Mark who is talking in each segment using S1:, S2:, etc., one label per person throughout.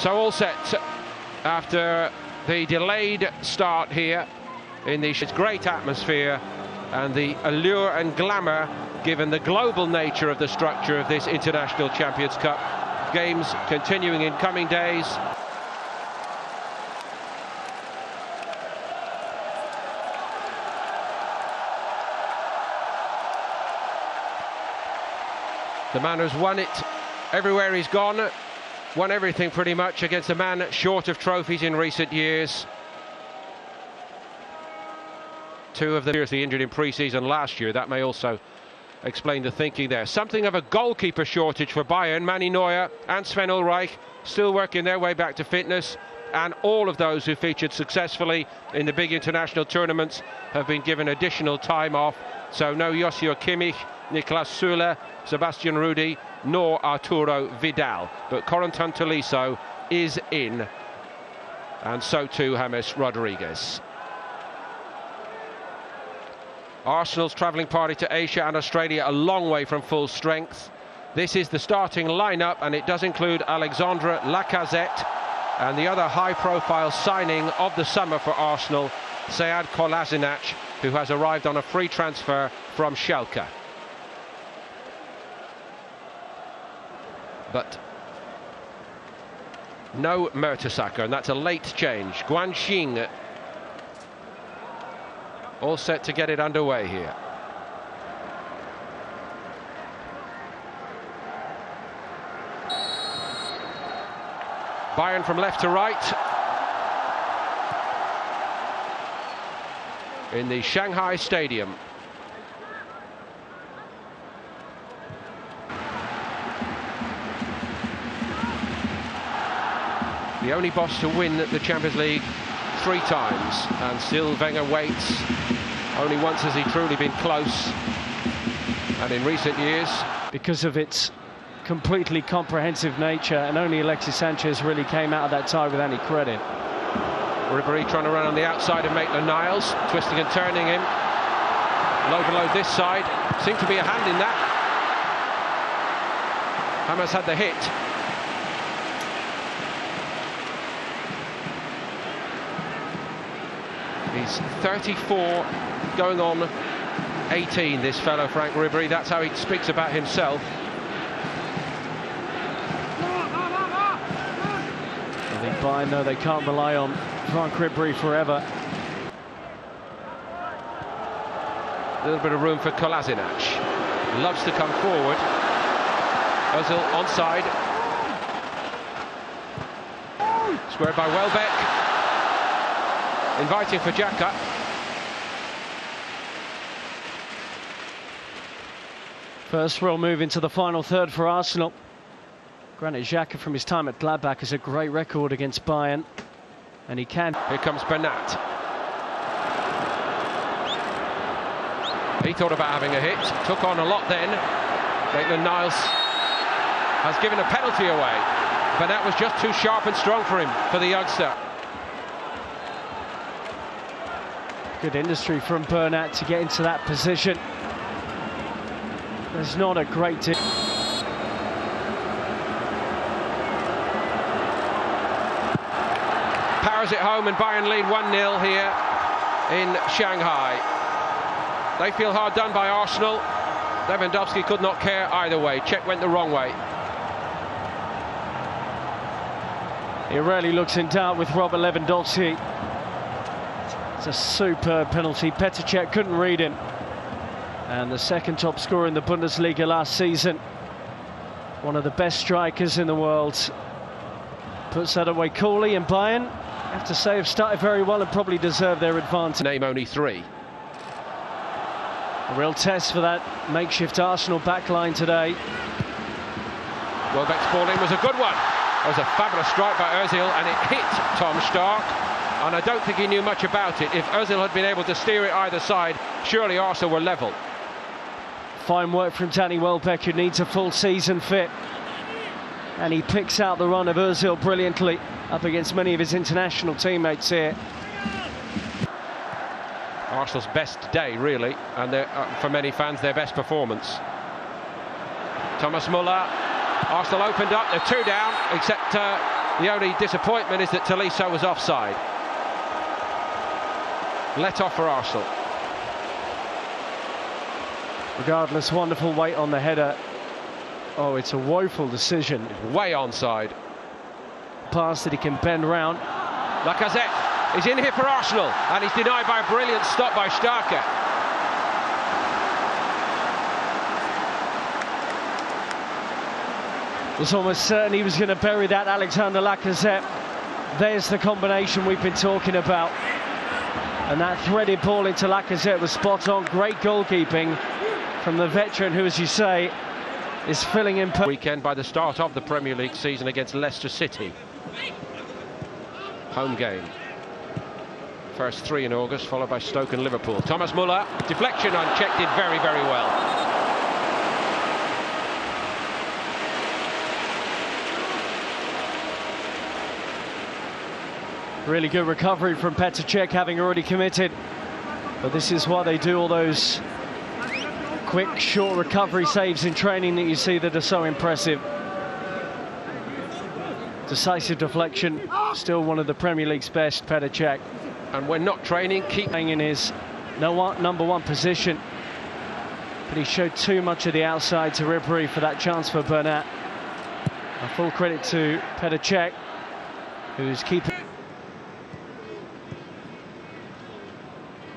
S1: So all set after the delayed start here in the great atmosphere and the allure and glamour given the global nature of the structure of this International Champions Cup. Games continuing in coming days. The man who's won it everywhere he's gone, won everything pretty much against a man short of trophies in recent years. Two of them seriously injured in pre-season last year. That may also explain the thinking there. Something of a goalkeeper shortage for Bayern. Manny Neuer and Sven Ulreich still working their way back to fitness, and all of those who featured successfully in the big international tournaments have been given additional time off. So no Joshua Kimmich, Niklas Süle, Sebastian Rudi, nor Arturo Vidal. But Corentin Tolisso is in, and so too James Rodriguez. Arsenal's travelling party to Asia and Australia a long way from full strength. This is the starting lineup, and it does include Alexandre Lacazette and the other high-profile signing of the summer for Arsenal, Sead Kolasinac, who has arrived on a free transfer from Schalke. But no Mertesacker, and that's a late change. Guanxing all set to get it underway here. Bayern from left to right in the Shanghai Stadium. The only boss to win the Champions League 3 times, and still Wenger waits. Only once has he truly been close, and in recent years,
S2: because of its completely comprehensive nature, and only Alexis Sanchez really came out of that tie with any credit.
S1: Ribéry trying to run on the outside of Maitland-Niles, twisting and turning him. Low below this side, seemed to be a hand in that. Hamas had the hit. He's 34, going on 18, this fellow Franck Ribéry. That's how he speaks about himself.
S2: I think Bayern know they can't rely on Franck Ribéry forever.
S1: A little bit of room for Kolasinac. Loves to come forward. Ozil onside. Squared by Welbeck. Inviting for Xhaka.
S2: First real move into the final third for Arsenal. Granit Xhaka from his time at Gladbach has a great record against Bayern, and he can.
S1: Here comes Bernat. He thought about having a hit, took on a lot then. Maitland-Niles has given a penalty away. Bernat was just too sharp and strong for him, for the youngster.
S2: Good industry from Bernat to get into that position. There's not a great deal.
S1: Powers it home, and Bayern lead 1-0 here in Shanghai. They feel hard done by Arsenal. Lewandowski could not care either way. Czech went the wrong way.
S2: He rarely looks in doubt with Robert Lewandowski. It's a superb penalty. Petr Cech couldn't read him. And the second top scorer in the Bundesliga last season. One of the best strikers in the world. Puts that away coolly, and Bayern, I have to say, have started very well and probably deserve their advantage.
S1: Name only 3.
S2: A real test for that makeshift Arsenal backline today.
S1: Welbeck's ball in was a good one. It was a fabulous strike by Ozil, and it hit Tom Stark. And I don't think he knew much about it. If Ozil had been able to steer it either side, surely Arsenal were level.
S2: Fine work from Danny Welbeck, who needs a full season fit. And he picks out the run of Ozil brilliantly, up against many of his international teammates here.
S1: Arsenal's best day, really, and for many fans, their best performance. Thomas Muller. Arsenal opened up, they're 2 down, except The only disappointment is that Tolisso was offside. Let off for Arsenal.
S2: Regardless, wonderful weight on the header. Oh, it's a woeful decision.
S1: It's way onside.
S2: Pass that he can bend round.
S1: Lacazette is in here for Arsenal, and he's denied by a brilliant stop by Starker.
S2: It was almost certain he was going to bury that, Alexander Lacazette. There's the combination we've been talking about. And that threaded ball into Lacazette was spot on. Great goalkeeping from the veteran who, as you say, is filling in...
S1: Weekend by the start of the Premier League season against Leicester City. Home game. First 3 in August, followed by Stoke and Liverpool. Thomas Muller, deflection unchecked, did very, very well.
S2: Really good recovery from Petr Cech, having already committed. But this is why they do all those quick, short recovery saves in training that you see that are so impressive. Decisive deflection, still one of the Premier League's best, Petr Cech.
S1: And when not training, keep
S2: playing in his number one position. But he showed too much of the outside to Ribéry for that chance for Bernat. A full credit to Petr Cech, who's keeping...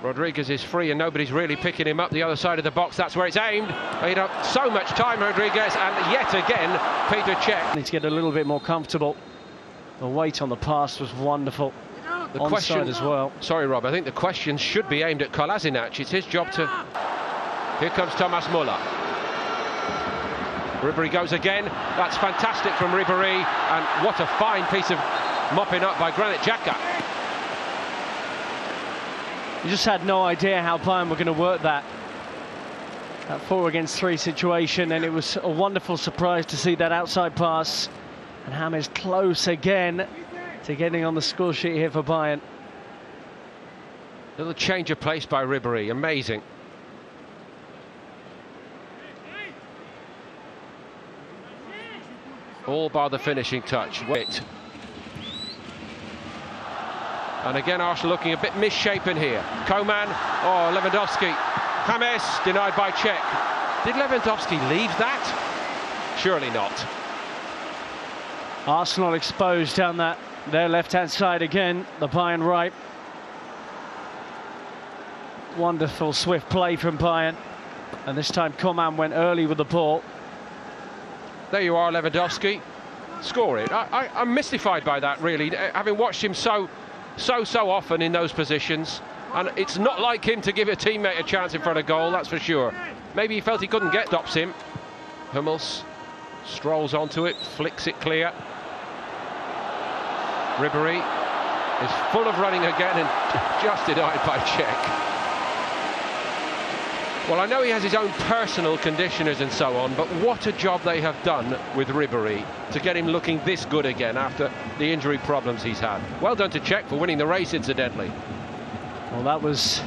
S1: Rodriguez is free and nobody's really picking him up the other side of the box. That's where it's aimed. He had so much time, Rodriguez, and yet again, Petr Cech.
S2: Needs to get a little bit more comfortable. The weight on the pass was wonderful.
S1: The
S2: onside
S1: question
S2: as well.
S1: Sorry, Rob, I think the question should be aimed at Kolasinac. It's his job to... Here comes Thomas Muller. Ribéry goes again. That's fantastic from Ribéry, and what a fine piece of mopping up by Granit Xhaka.
S2: You just had no idea how Bayern were going to work that 4 against 3 situation, and it was a wonderful surprise to see that outside pass. And James close again to getting on the score sheet here for Bayern.
S1: Little change of pace by Ribéry, amazing. All bar the finishing touch. Wait. And again, Arsenal looking a bit misshapen here. Coman, oh, Lewandowski. James, denied by Cech. Did Lewandowski leave that? Surely not.
S2: Arsenal exposed down their left-hand side again, the Bayern right. Wonderful swift play from Bayern. And this time Coman went early with the ball.
S1: There you are, Lewandowski. Score it. I'm mystified by that, really, having watched him so often in those positions, and it's not like him to give a teammate a chance in front of goal, that's for sure. Maybe he felt he couldn't get, stops him. Hummels strolls onto it, flicks it clear. Ribéry is full of running again and just denied by Cech. Well, I know he has his own personal conditioners and so on, but what a job they have done with Ribéry to get him looking this good again after the injury problems he's had. Well done to Cech for winning the race, incidentally.
S2: Well, that was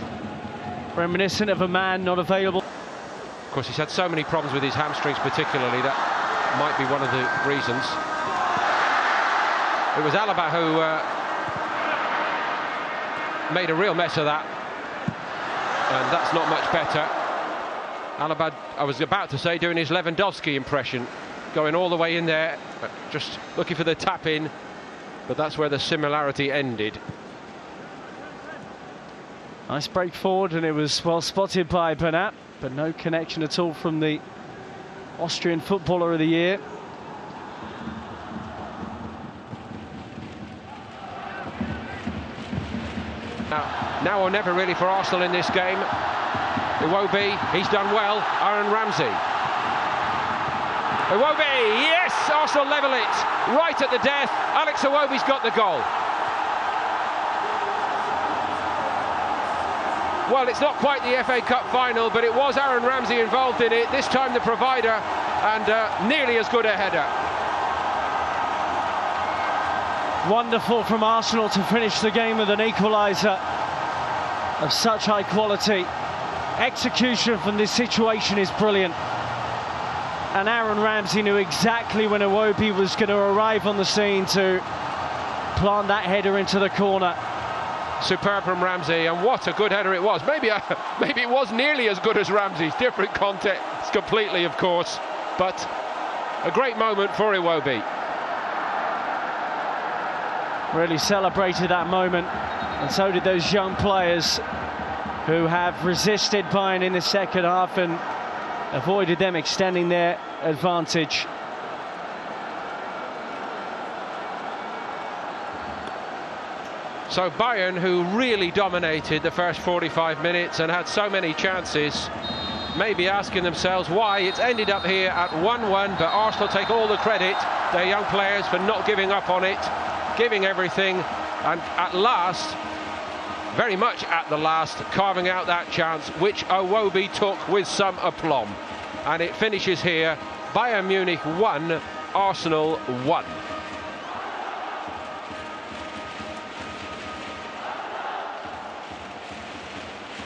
S2: reminiscent of a man not available.
S1: Of course, he's had so many problems with his hamstrings particularly, that might be one of the reasons. It was Alaba who made a real mess of that, and that's not much better. Alaba, I was about to say, doing his Lewandowski impression, going all the way in there, just looking for the tap in, but that's where the similarity ended.
S2: Nice break forward, and it was well spotted by Bernat, but no connection at all from the Austrian Footballer of the Year.
S1: Now or never really for Arsenal in this game. Iwobi, he's done well. Aaron Ramsey. Iwobi, yes! Arsenal level it right at the death. Alex Iwobi's got the goal. Well, it's not quite the FA Cup final, but it was Aaron Ramsey involved in it. This time the provider, and nearly as good a header.
S2: Wonderful from Arsenal to finish the game with an equaliser of such high quality. Execution from this situation is brilliant. And Aaron Ramsey knew exactly when Iwobi was going to arrive on the scene to plant that header into the corner.
S1: Superb from Ramsey, and what a good header it was. Maybe it was nearly as good as Ramsey's. Different context completely, of course, but a great moment for Iwobi.
S2: Really celebrated that moment, and so did those young players who have resisted Bayern in the second half and avoided them extending their advantage.
S1: So Bayern, who really dominated the first 45 minutes and had so many chances, may be asking themselves why it's ended up here at 1-1, but Arsenal take all the credit, their young players, for not giving up on it, giving everything, and at last, very much at the last, carving out that chance, which Iwobi took with some aplomb. And it finishes here, Bayern Munich 1, Arsenal 1.